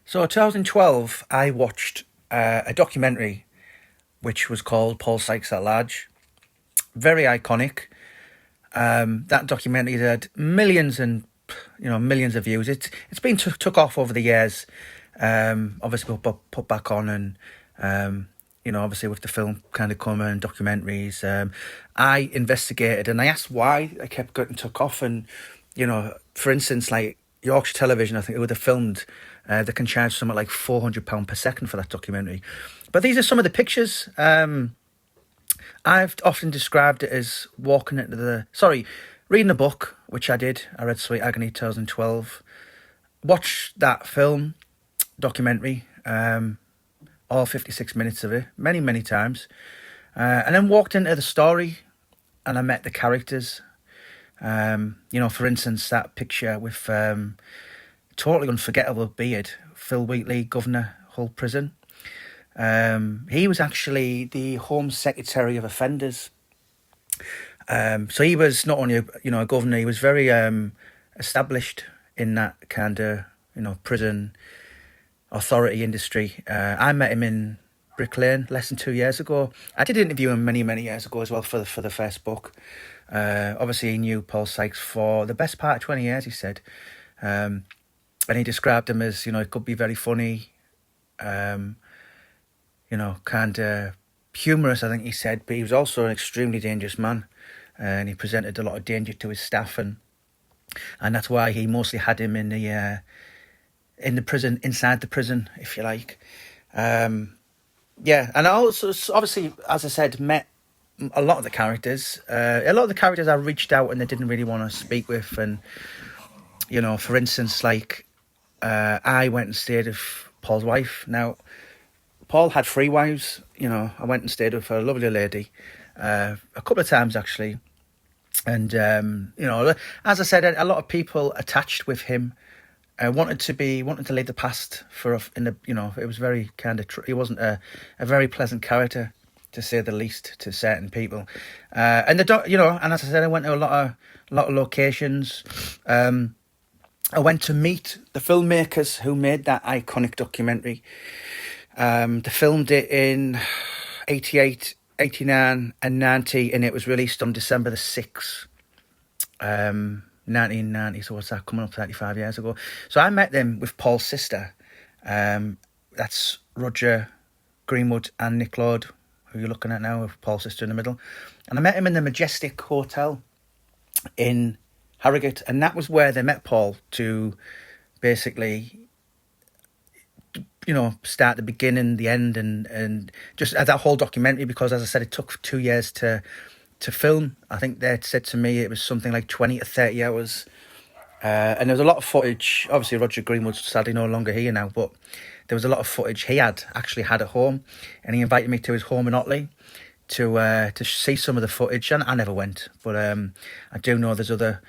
So 2012, I watched a documentary which was called Paul Sykes at Large. Very iconic. That documentary had millions and millions of views. It's been took off over the years. Obviously put back on, and obviously with the film kind of coming and documentaries. I investigated and I asked why I kept getting took off, and for instance, like Yorkshire Television, I think it would have filmed. They can charge something like £400 per second for that documentary. But these are some of the pictures. I've often described it as reading a book, which I did. I read Sweet Agony 2012. Watched that film, documentary, all 56 minutes of it, many, many times. And then walked into the story and I met the characters. For instance, that picture with totally unforgettable beard, Phil Wheatley, Governor, Hull Prison. He was actually the Home Secretary of Offenders. So he was not only a governor, he was very established in that kind of prison authority industry. I met him in Brick Lane less than 2 years ago. I did interview him many years ago as well for the first book. Obviously he knew Paul Sykes for the best part of 20 years, he said. And he described him as, it could be very funny, kind of humorous, I think he said, but he was also an extremely dangerous man, and he presented a lot of danger to his staff, and that's why he mostly had him in the prison, inside the prison, if you like. And I also, obviously, as I said, met a lot of the characters. A lot of the characters I reached out and they didn't really want to speak with, and for instance, like I went and stayed with Paul's wife. Now, Paul had 3 wives. I went and stayed with a lovely lady a couple of times actually, and as I said, a lot of people attached with him. Wanted to leave the past it was very kind of he wasn't a very pleasant character, to say the least, to certain people. And and as I said, I went to a lot of locations. I went to meet the filmmakers who made that iconic documentary. They filmed it in 88, 89 and 90, and it was released on December the 6th, 1990, so what's that, coming up 35 years ago. So I met them with Paul's sister. That's Roger Greenwood and Nick Lord, who you're looking at now, with Paul's sister in the middle. And I met him in the Majestic Hotel in Harrogate, and that was where they met Paul to basically start the beginning, the end, and just that whole documentary, because as I said, it took 2 years to film. I think they said to me it was something like 20 to 30 hours, and there was a lot of footage. Obviously Roger Greenwood's sadly no longer here now, but there was a lot of footage he actually had at home, and he invited me to his home in Otley to see some of the footage, and I never went, but I do know there's other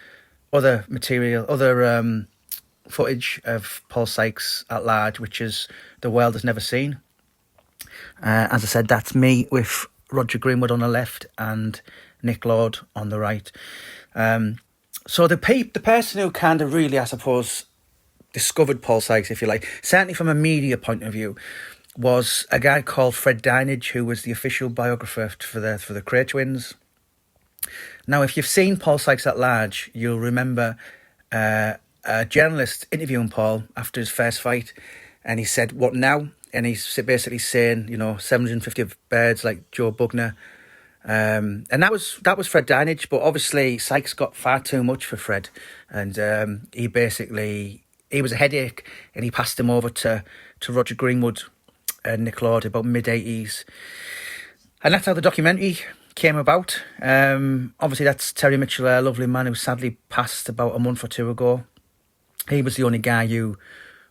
footage of Paul Sykes at Large, which is the world has never seen. As I said, that's me with Roger Greenwood on the left and Nick Lord on the right. So the person who kind of really, I suppose, discovered Paul Sykes, if you like, certainly from a media point of view, was a guy called Fred Dinage, who was the official biographer for the Cray twins. Now, if you've seen Paul Sykes at Large, you'll remember a journalist interviewing Paul after his first fight, and he said, "What now?" And he's basically saying, 750 birds like Joe Bugner. And that was Fred Dinage, but obviously Sykes got far too much for Fred, and he was a headache, and he passed him over to Roger Greenwood and Nick Lord about mid-80s. And that's how the documentary came about. Obviously that's Terry Mitchell, a lovely man who sadly passed about a month or two ago. He was the only guy who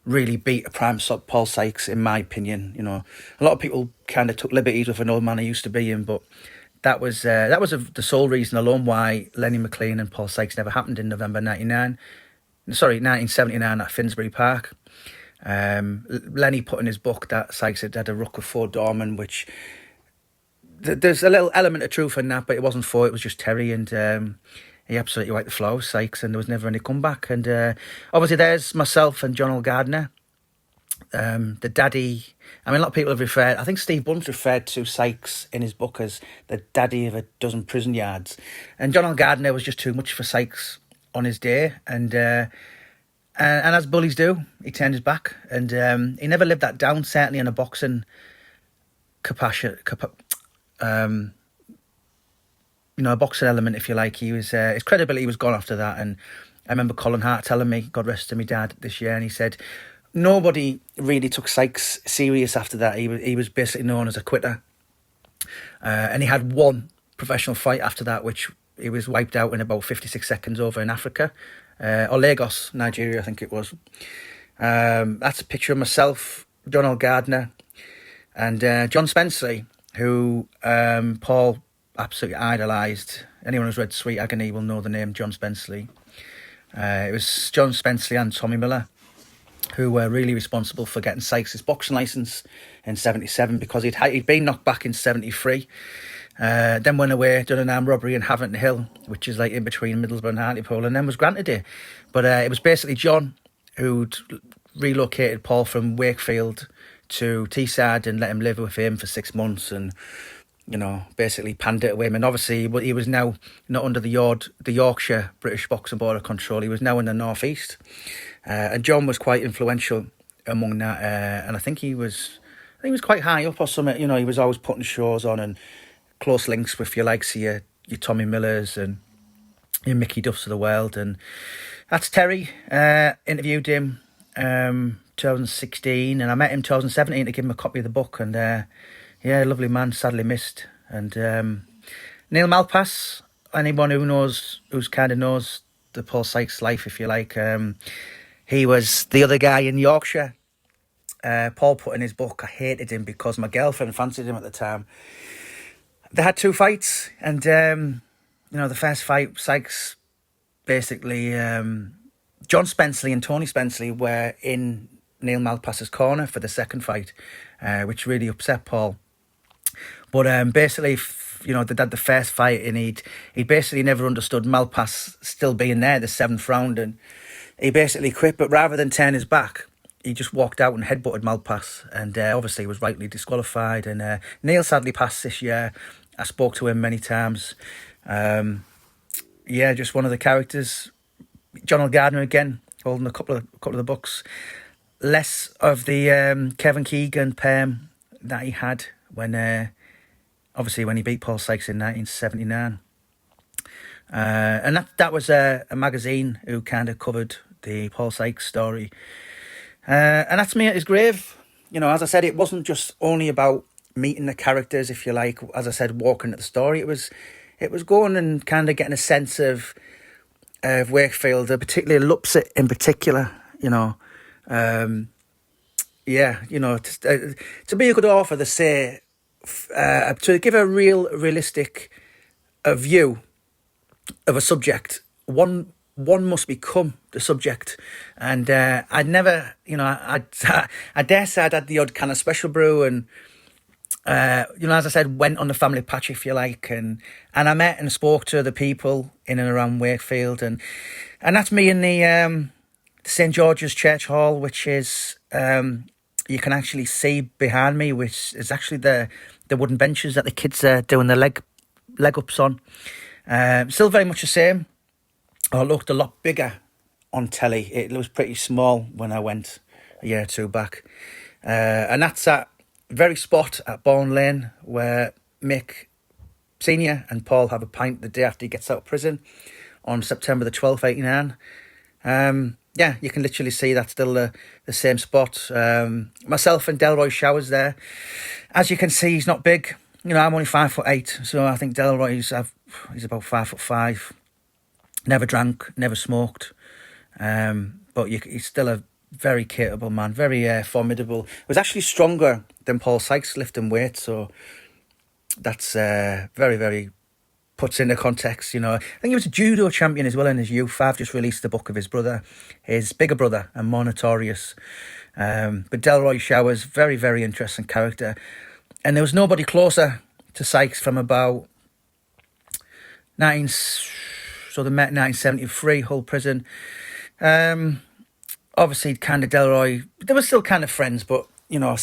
really beat a prime Paul Sykes, in my opinion. A lot of people kind of took liberties with an old man he used to be in, but that was the sole reason alone why Lenny McLean and Paul Sykes never happened in November 1979 at Finsbury Park. Lenny put in his book that Sykes had a ruck with Ford Dorman, which there's a little element of truth in that, but it wasn't Ford, it was just Terry, and he absolutely wiped the floor with Sykes, and there was never any comeback. And obviously there's myself and John L. Gardner, the daddy. I mean, a lot of people have referred. I think Steve Bunn's referred to Sykes in his book as the daddy of a dozen prison yards, and John L. Gardner was just too much for Sykes on his day, and as bullies do, he turned his back, and he never lived that down. Certainly in a boxing capacity, a boxing element, if you like. He was his credibility was gone after that, and I remember Colin Hart telling me, God rest him, my dad, this year, and he said nobody really took Sykes serious after that. He was basically known as a quitter, and he had one professional fight after that, which he was wiped out in about 56 seconds over in Africa, or Lagos, Nigeria, I think it was. That's a picture of myself, John L. Gardner, and John Spenceley, who Paul absolutely idolised. Anyone who's read Sweet Agony will know the name John Spenceley. It was John Spenceley and Tommy Miller who were really responsible for getting Sykes his boxing licence in 77, because he'd been knocked back in 73. Then went away, done an armed robbery in Havant Hill, which is like in between Middlesbrough and Hartlepool, and then was granted it. But it was basically John who'd relocated Paul from Wakefield to Teesside and let him live with him for 6 months, and basically panned it away. And obviously he was now not under the Yorkshire British Boxing Board of Control. He was now in the North East, and John was quite influential among that. And I think he was quite high up or something. He was always putting shows on and close links with your likes of your Tommy Millers and your Mickey Duffs of the world. And that's Terry. Interviewed him 2016, and I met him 2017 to give him a copy of the book. And lovely man, sadly missed. And Neil Malpass, anyone who's kind of knows the Paul Sykes life, if you like, he was the other guy in Yorkshire. Paul put in his book, I hated him because my girlfriend fancied him at the time. They had 2 fights, and the first fight, Sykes basically, John Spenceley and Tony Spenceley were in Neil Malpass's corner for the second fight, which really upset Paul. But basically, they had the first fight, and he basically never understood Malpass still being there, the 7th round, and he basically quit. But rather than turn his back, he just walked out and headbutted Malpass, and obviously was rightly disqualified. And Neil sadly passed this year. I spoke to him many times. Just one of the characters. John L. Gardner again, holding a couple of the books. Less of the Kevin Keegan perm that he had when he beat Paul Sykes in 1979. And that was a magazine who kind of covered the Paul Sykes story. And that's me at his grave. As I said, it wasn't just only about meeting the characters, if you like. As I said, walking at the story. It was going and kind of getting a sense of Wakefield, particularly Lupset in particular. To be a good author, they say, to give a realistic view of a subject, one must become the subject. And I'd never, I dare say I'd had the odd kind of special brew, and as I said, went on the family patch, if you like, and I met and spoke to the people in and around Wakefield, and that's me in the St George's Church Hall, which is you can actually see behind me, which is actually the wooden benches that the kids are doing the leg ups on. Still very much the same. It looked a lot bigger on telly. It was pretty small when I went a year or 2 back. And that's that very spot at Bourne Lane where Mick Senior and Paul have a pint the day after he gets out of prison on September the 12th, 89. You can literally see that's still the same spot. Myself and Delroy Showers there. As you can see, he's not big. I'm only 5'8", so I think Delroy's he's about 5'5". Never drank, never smoked, but he's still a very capable man, very formidable. He was actually stronger than Paul Sykes lifting weight, so that's very, very puts into context. I think he was a judo champion as well in his youth. I've just released the book of his brother, his bigger brother, and more notorious. But Delroy Showers, very, very interesting character, and there was nobody closer to Sykes from about So they met in 1973, Hull Prison. obviously kind of Delroy, they were still kind of friends, but, you know,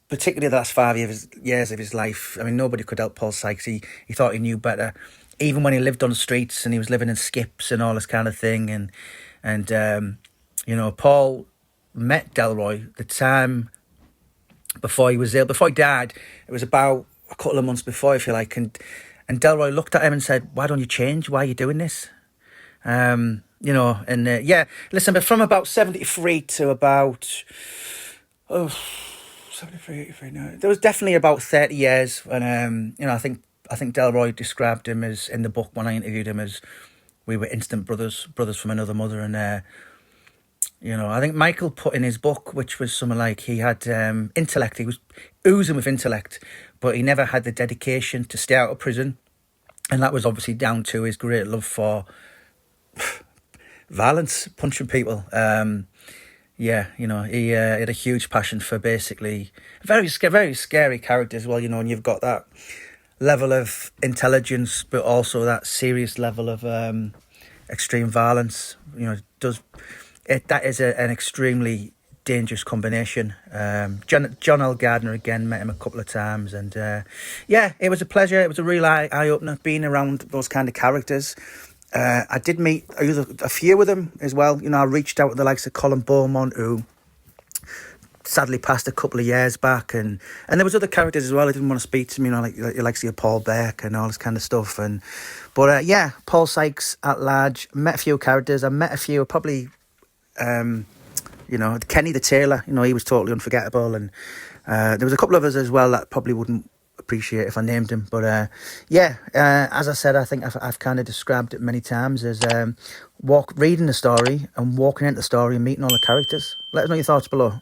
particularly the last 5 years of his life, I mean, nobody could help Paul Sykes. He thought he knew better, even when he lived on the streets and he was living in skips and all this kind of thing. And you know, Paul met Delroy the time before he was ill, before he died. It was about a couple of months before, if you like. And Delroy looked at him and said, "Why don't you change? Why are you doing this?" You know, and yeah, listen, but from about 73 to about, 73, 83, no, there was definitely about 30 years when, you know, I think Delroy described him as, in the book when I interviewed him, as we were instant brothers from another mother. And, you know, I think Michael put in his book, which was something like he had intellect, he was oozing with intellect, but he never had the dedication to stay out of prison. And that was obviously down to his great love for violence, punching people. Yeah, you know, he had a huge passion for basically very scary characters as well, you know, and you've got that level of intelligence, but also that serious level of extreme violence. You know, that is an extremely dangerous combination. John L. Gardner, again, met him a couple of times, and yeah, it was a pleasure. It was a real eye-opener being around those kind of characters. I did meet a few of them as well. You know, I reached out to the likes of Colin Beaumont, who sadly passed a couple of years back, and there was other characters as well. I didn't want to speak to them, you know, like Paul Beck and all this kind of stuff. But yeah, Paul Sykes at large. Met a few characters. I met a few, probably, you know, Kenny the Tailor. You know, he was totally unforgettable, and there was a couple of others as well that probably wouldn't appreciate if I named him. But yeah, as I said, I think I've kind of described it many times as reading the story and walking into the story and meeting all the characters. Let us know your thoughts below.